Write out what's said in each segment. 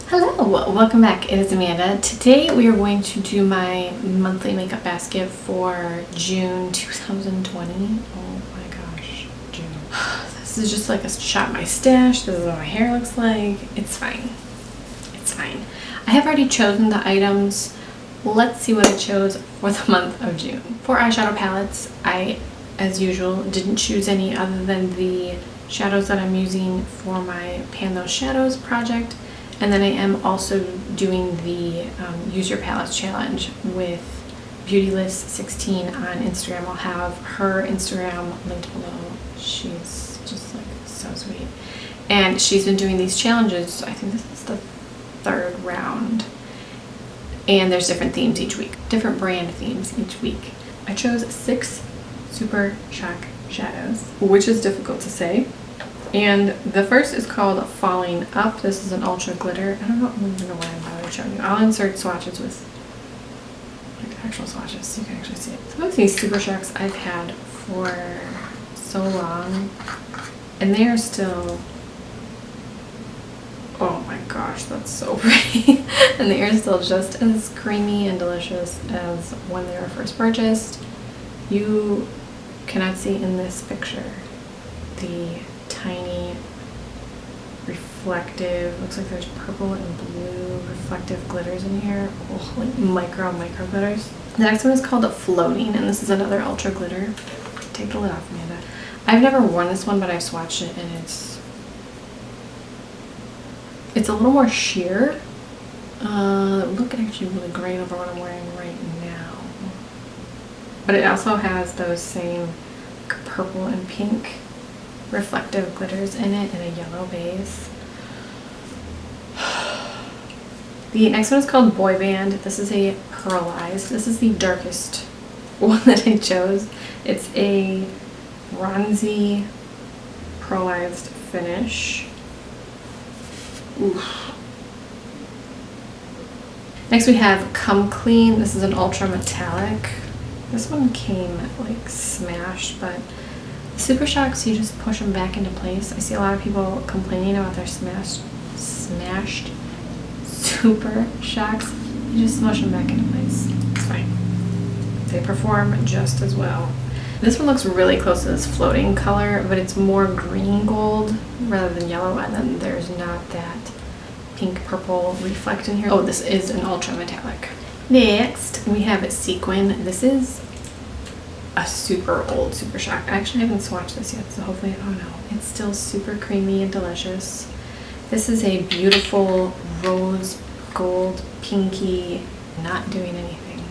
Hello, welcome back. It is Amanda. Today we are going to do my monthly makeup basket for June 2020. Oh my gosh, June. This is just like a shot of my stash. This is what my hair looks like. It's fine. It's fine. I have already chosen the items. Let's see what I chose for the month of June. For eyeshadow palettes, I, as usual, didn't choose any other than the shadows that I'm using for my Pan Those Shadows project. And then I am also doing the Use Your Palettes challenge with Beautylist16 on Instagram. I'll have her Instagram linked below. She's just like so sweet. And she's been doing these challenges. I think this is the third round. And there's different themes each week. Different brand themes each week. I chose 6 Super Shock shadows, which is difficult to say. And the first is called Falling Up. This is an ultra glitter. I don't even know why I'm bothering showing you. I'll insert swatches with like actual swatches so you can actually see it. Some of these Super Shocks I've had for so long, and they are still, oh my gosh, that's so pretty. And they are still just as creamy and delicious as when they were first purchased. You cannot see in this picture the tiny reflective, looks like there's purple and blue reflective glitters in here. Oh, like micro glitters. The next one is called Floating, and this is another ultra glitter. Take the lid off, Amanda. I've never worn this one, but I've swatched it, and it's a little more sheer. Look actually really great over what I'm wearing right now. But it also has those same purple and pink reflective glitters in it in a yellow base. The next one is called Boy Band. This is a pearlized. This is the darkest one that I chose. It's a bronzy pearlized finish. Oof. Next we have Come Clean. This is an ultra metallic. This one came like smashed, but Super Shocks, you just push them back into place. I see a lot of people complaining about their smashed Super Shocks. You just smush them back into place. It's fine. They perform just as well. This one looks really close to this Floating color, but it's more green gold rather than yellow, and then there's not that pink purple reflect in here. Oh, this is an ultra metallic. Next, we have Sequin. This is a super old Super Shock. I actually haven't swatched this yet, so hopefully, oh no, it's still super creamy and delicious. This is a beautiful rose gold pinky, not doing anything.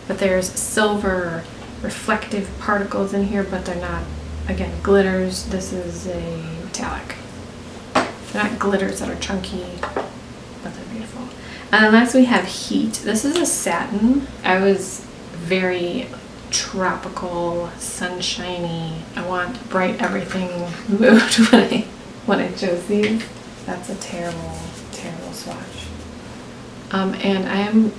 But there's silver reflective particles in here, but they're not, again, glitters. This is a metallic. They're not glitters that are chunky, but they're beautiful. And then last we have Heat. This is a satin. I was very tropical, sunshiny. I want bright everything mood when I chose these. That's a terrible swatch. And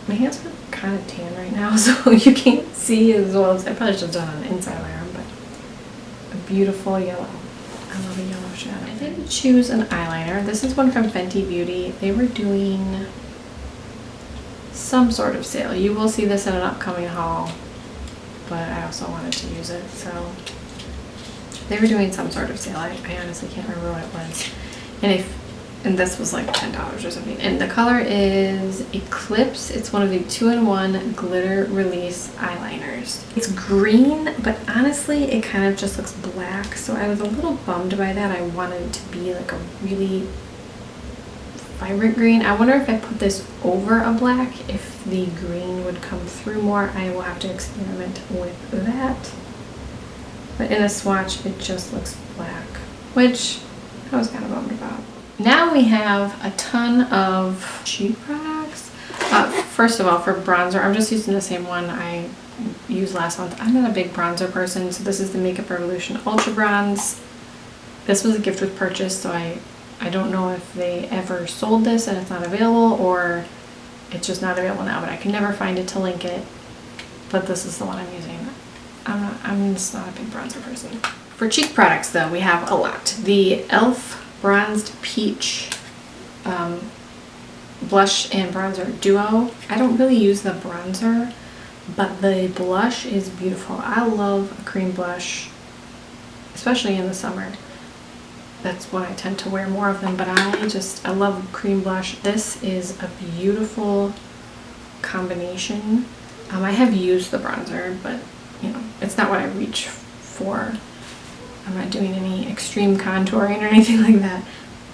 my hands are kind of tan right now, so you can't see as well as I probably should have done on the inside of my arm, but a beautiful yellow. I love a yellow shadow. I did choose an eyeliner. This is one from Fenty Beauty. They were doing some sort of sale. You will see this in an upcoming haul, but I also wanted to use it, so they were doing some sort of sale. I honestly can't remember what it was. And this was like $10 or something. And the color is Eclipse. It's one of the 2-in-1 glitter release eyeliners. It's green, but honestly it kind of just looks black, so I was a little bummed by that. I wanted it to be like a really vibrant green. I wonder if I put this over a black, if the green would come through more. I will have to experiment with that. But in a swatch, it just looks black, which I was kind of bummed about. Now we have a ton of cheap products. First of all, for bronzer, I'm just using the same one I used last month. I'm not a big bronzer person, so this is the Makeup Revolution Ultra Bronze. This was a gift with purchase, so I don't know if they ever sold this and it's not available, or it's just not available now, but I can never find it to link it. But this is the one I'm using. I'm just not a big bronzer person. For cheek products though, we have a lot. The e.l.f. Bronzed Peach blush and bronzer duo. I don't really use the bronzer, but the blush is beautiful. I love a cream blush, especially in the summer. That's when I tend to wear more of them, but I love cream blush. This is a beautiful combination. I have used the bronzer, but you know, it's not what I reach for. I'm not doing any extreme contouring or anything like that.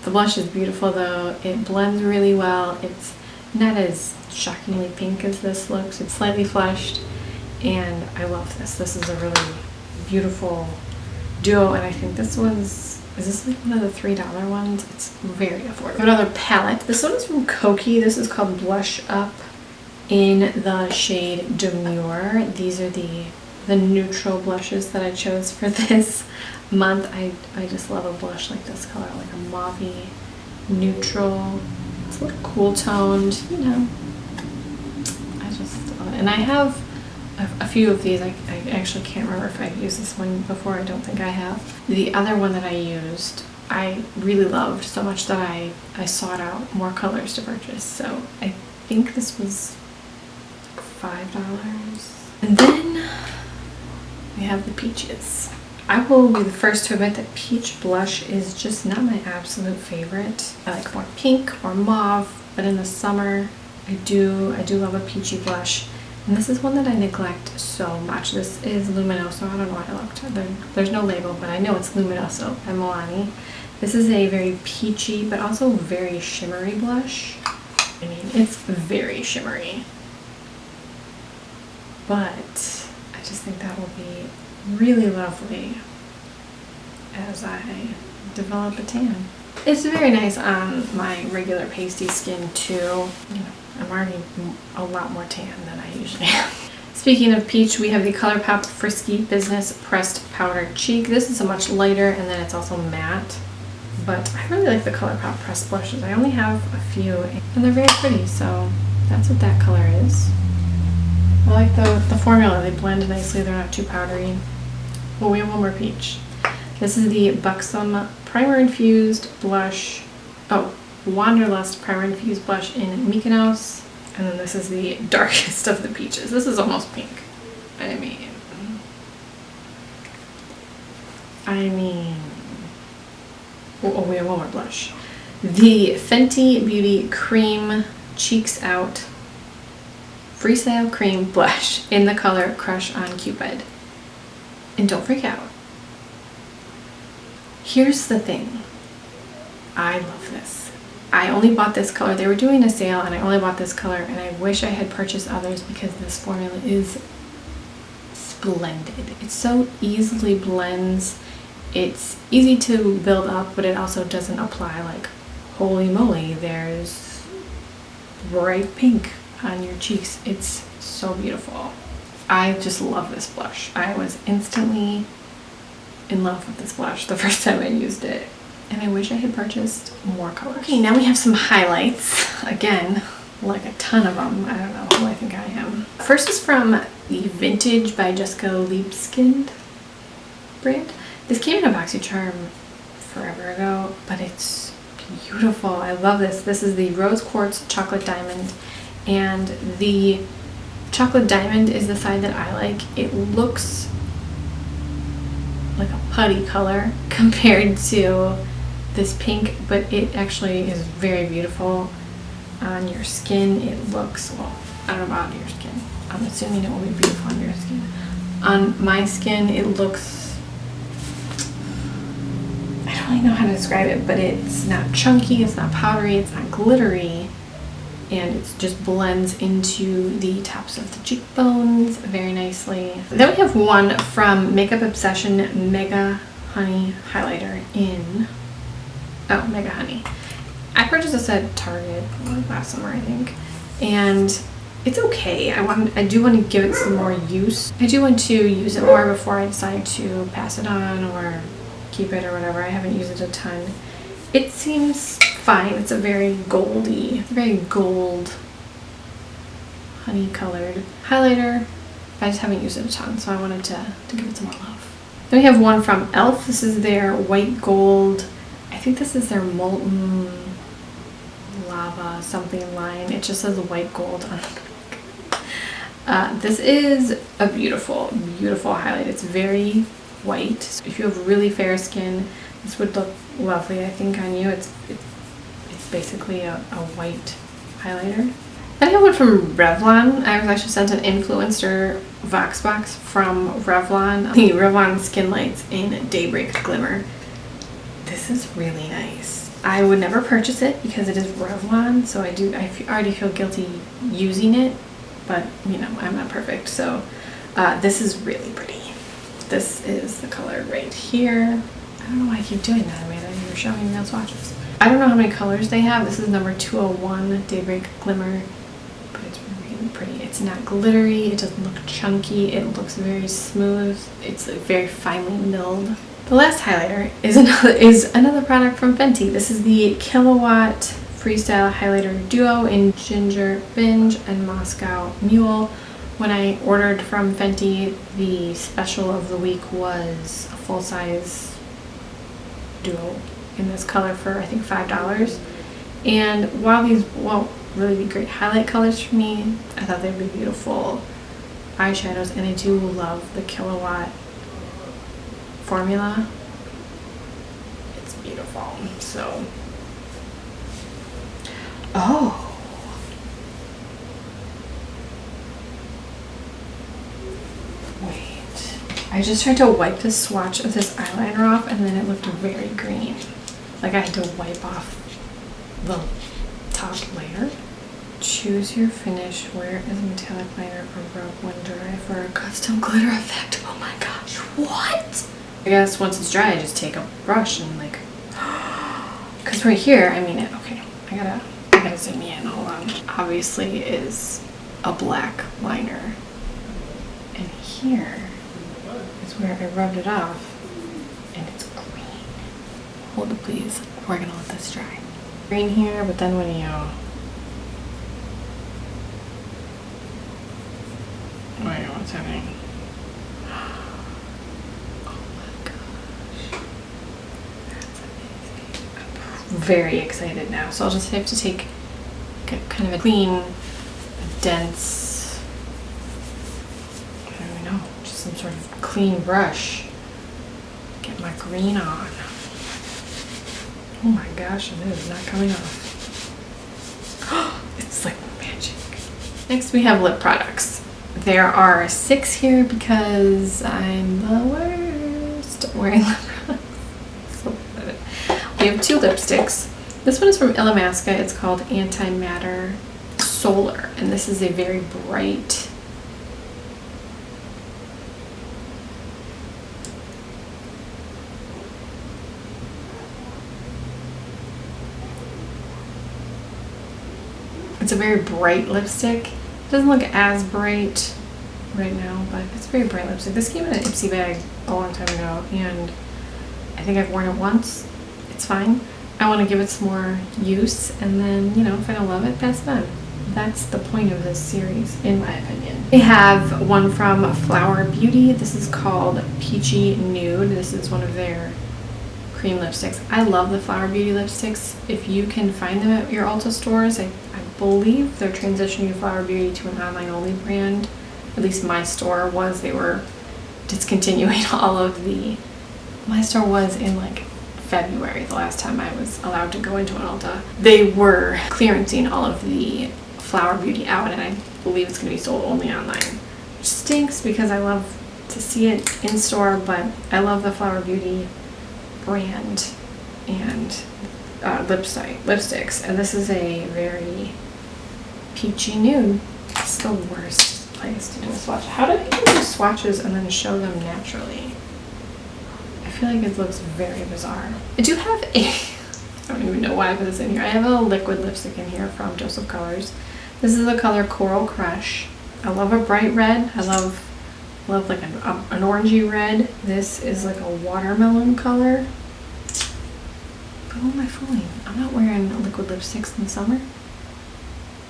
The blush is beautiful though. It blends really well. It's not as shockingly pink as this looks. It's slightly flushed, and I love this. This is a really beautiful duo, and I think this was, is this like one of the $3 ones? It's very affordable. Another palette. This one is from Kokie. This is called Blush Up in the shade Demure. These are the neutral blushes that I chose for this month. I just love a blush like this color, like a mauve-y neutral. It's a little cool toned, you know. I just love it. And I have a few of these. I actually can't remember if I've used this one before. I don't think I have. The other one that I used, I really loved so much that I sought out more colors to purchase. So I think this was $5. And then we have the peaches. I will be the first to admit that peach blush is just not my absolute favorite. I like more pink or mauve, but in the summer I do love a peachy blush. And this is one that I neglect so much. This is Luminoso. I don't know why I looked. There's no label, but I know it's Luminoso by Milani. This is a very peachy, but also very shimmery blush. I mean, it's very shimmery. But I just think that will be really lovely as I develop a tan. It's very nice on my regular pasty skin too. You know, I'm already a lot more tan than I usually am. Speaking of peach, we have the ColourPop Frisky Business Pressed Powder Cheek. This is a much lighter, and then it's also matte. But I really like the ColourPop pressed blushes. I only have a few, and they're very pretty, so that's what that color is. I like the formula. They blend nicely. They're not too powdery. Well, we have one more peach. This is the Buxom Primer Infused Blush. Oh, Wanderlust Primer Infused Blush in Mykonos. And then this is the darkest of the peaches. This is almost pink. I mean, oh, we have one more blush. The Fenty Beauty Cream Cheeks Out Freestyle Cream Blush in the color Crush on Cupid. And don't freak out. Here's the thing. I love this. I only bought this color. They were doing a sale and I only bought this color, and I wish I had purchased others because this formula is splendid. It so easily blends. It's easy to build up, but it also doesn't apply like holy moly. There's bright pink on your cheeks. It's so beautiful. I just love this blush. I was instantly in love with this blush the first time I used it, and I wish I had purchased more colors. Okay, now we have some highlights. Again, like a ton of them. I don't know who I think I am. First is from the Vintage by Jessica Libeskind brand. This came in a BoxyCharm forever ago, but it's beautiful. I love this. This is the Rose Quartz Chocolate Diamond, and the chocolate diamond is the side that I like. It looks like a putty color compared to this pink, but it actually is very beautiful on your skin. It looks, well, I don't know about your skin. I'm assuming it will be beautiful on your skin. On my skin, it looks, I don't really know how to describe it, but it's not chunky, it's not powdery, it's not glittery, and it just blends into the tops of the cheekbones very nicely. Then we have one from Makeup Obsession Mega Honey Highlighter in, oh, Mega Honey. I purchased this at Target like last summer, I think, and it's okay. I do want to give it some more use. I do want to use it more before I decide to pass it on or keep it or whatever. I haven't used it a ton. It seems fine. It's a very goldy, very gold, honey colored highlighter. I just haven't used it a ton, so I wanted to give it some more love. Then we have one from e.l.f. This is their white gold. I think this is their Molten lava something line. It just says white gold on the back. This is a beautiful, beautiful highlight. It's very white. So if you have really fair skin, this would look lovely, I think, on you. It's basically a white highlighter. Then I have one from Revlon. I was actually sent an influencer Voxbox from Revlon. The Revlon Skin Lights in Daybreak Glimmer. This is really nice. I would never purchase it because it is Revlon, so I already feel guilty using it, but you know, I'm not perfect. So this is really pretty. This is the color right here. I don't know why I keep doing that, Amanda. You're showing me those swatches. I don't know how many colors they have. This is number 201 Daybreak Glimmer, but it's really pretty. It's not glittery. It doesn't look chunky. It looks very smooth. It's very finely milled. The last highlighter is another product from Fenty. This is the Killawatt Freestyle Highlighter Duo in Ginger Binge and Moscow Mule. When I ordered from Fenty, the special of the week was a full-size duo in this color for I think $5. And while these won't really be great highlight colors for me, I thought they'd be beautiful eyeshadows, and I do love the Killawatt formula. It's beautiful. So, oh, wait, I just tried to wipe the swatch of this eyeliner off and then it looked very green. Like I had to wipe off the top layer. Choose your finish. Where is metallic liner or rub when dry for a custom glitter effect? Oh my gosh, what? I guess once it's dry, I just take a brush and like, because right here, I mean, okay, I gotta zoom in, hold on. Obviously is a black liner. And here is where I rubbed it off and it's green. Hold it please, we're gonna let this dry. Green here, but then when you, wait, what's happening? Very excited now, so I'll just have to take kind of a clean, dense, I don't even know, just some sort of clean brush, get my green on. Oh my gosh, and it is not coming off. It's like magic. Next we have lip products. There are 6 here because I'm the worst at wearing lip products. So pathetic. We have 2 lipsticks. This one is from Illamasqua. It's called Antimatter Solar, and this is a very bright, it's a very bright lipstick. It doesn't look as bright right now, but it's a very bright lipstick. This came in an Ipsy bag a long time ago, and I think I've worn it once. It's fine. I want to give it some more use, and then, you know, if I don't love it, pass it on. That's the point of this series, in my opinion. They have one from Flower Beauty. This is called Peachy Nude. This is one of their cream lipsticks. I love the Flower Beauty lipsticks. If you can find them at your Ulta stores, I believe they're transitioning Flower Beauty to an online only brand. At least my store was. They were discontinuing all of the, my store was in like February, the last time I was allowed to go into an Ulta. They were clearancing all of the Flower Beauty out, and I believe it's going to be sold only online. Which stinks because I love to see it in store, but I love the Flower Beauty brand and lipsticks, and this is a very peachy nude. It's the worst place to do a swatch. How do people do swatches and then show them naturally? I feel like it looks very bizarre. I do have a, I don't even know why I put this in here. I have a liquid lipstick in here from Joseph Colors. This is the color Coral Crush. I love a bright red. I love like an orangey red. This is like a watermelon color. But who am I fooling? I'm not wearing liquid lipsticks in the summer.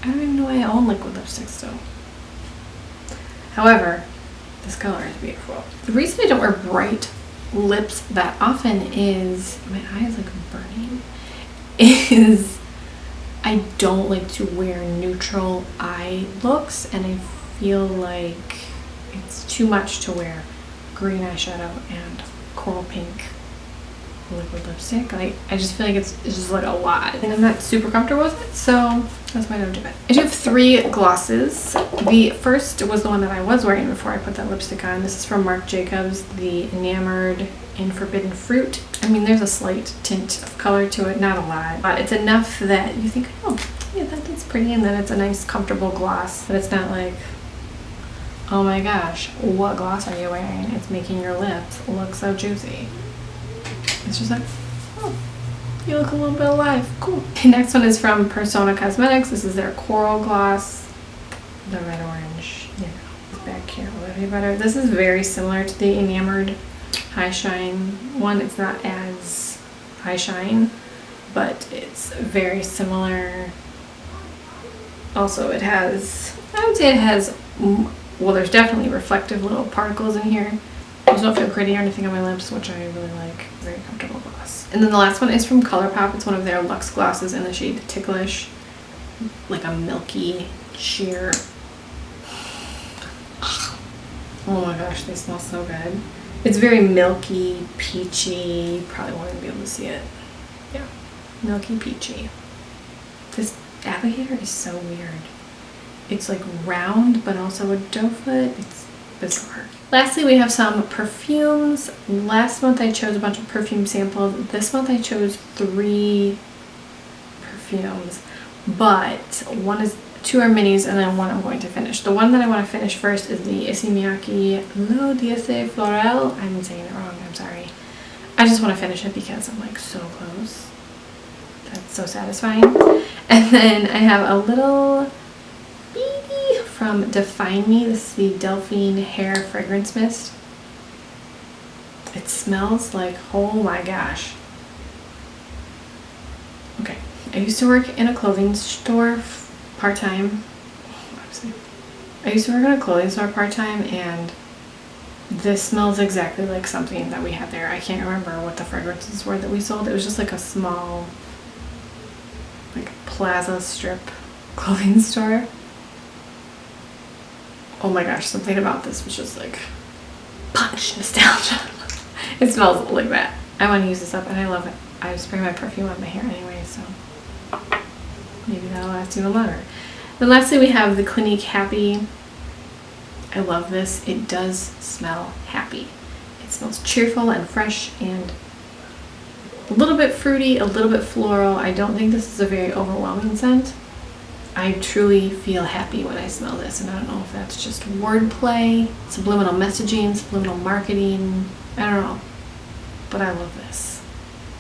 I don't even know why I own liquid lipsticks still. However, this color is beautiful. The reason I don't wear bright lips that often is, my eye is like burning, is I don't like to wear neutral eye looks, and I feel like it's too much to wear green eyeshadow and coral pink liquid lipstick. Like, I just feel like it's just like a lot, and I'm not super comfortable with it, so that's why I don't do it. I do have 3 glosses. The first was the one that I was wearing before I put that lipstick on. This is from Marc Jacobs, the Enamored in Forbidden Fruit. I mean, there's a slight tint of color to it, not a lot, but it's enough that you think, oh yeah, that's pretty, and then it's a nice comfortable gloss, but it's not like, oh my gosh, what gloss are you wearing? It's making your lips look so juicy. It's just like, oh, you look a little bit alive. Cool. The next one is from Persona Cosmetics. This is their Coral Gloss. The red orange, you know, it's back here a little bit better. This is very similar to the Enamored High Shine one. It's not as high shine, but it's very similar. Also, it has, I would say it has, well, there's definitely reflective little particles in here. I just don't feel gritty or anything on my lips, which I really like. Very comfortable gloss. And then the last one is from ColourPop. It's one of their luxe glosses in the shade Ticklish. Like a milky sheer. Oh my gosh, they smell so good. It's very milky, peachy. Probably won't even be able to see it. Yeah, milky, peachy. This applicator is so weird. It's like round, but also a doe foot. It's bizarre. Lastly, we have some perfumes. Last month I chose a bunch of perfume samples. This month I chose 3 perfumes, but 2 are minis and then 1 I'm going to finish. The one that I want to finish first is the Issey Miyake L'Eau d'Essai Florale. I'm saying it wrong, I'm sorry. I just want to finish it because I'm like so close. That's so satisfying. And then I have a little from Define Me. This is the Delphine Hair Fragrance Mist. It smells like, oh my gosh. Okay, I used to work in a clothing store part-time. I used to work in a clothing store part-time, and this smells exactly like something that we had there. I can't remember what the fragrances were that we sold. It was just like a small, like, plaza strip clothing store. Oh my gosh, something about this was just like punch nostalgia. It smells like that. I want to use this up and I love it. I spray my perfume on my hair anyway, so maybe that'll last even longer. Then lastly we have the Clinique Happy. I love this. It does smell happy. It smells cheerful and fresh and a little bit fruity, a little bit floral. I don't think this is a very overwhelming scent. I truly feel happy when I smell this, and I don't know if that's just wordplay, subliminal messaging, subliminal marketing, I don't know, but I love this.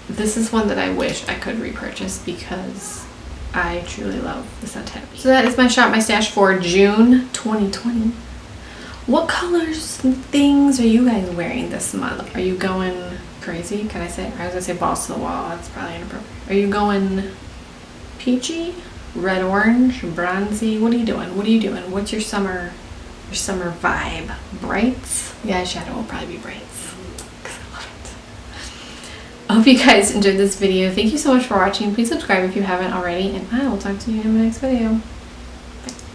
This is one that I wish I could repurchase because I truly love the scent Happy. So that is my Shop My Stash for June 2020. What colors and things are you guys wearing this month? Are you going crazy? Can I say? I was gonna say balls to the wall. That's probably inappropriate. Are you going peachy? Red, orange, bronzy? What are you doing? What are you doing? What's your summer vibe? Brights? The eyeshadow will probably be brights because I love it. I hope you guys enjoyed this video. Thank you so much for watching. Please subscribe if you haven't already, and I will talk to you in my next video.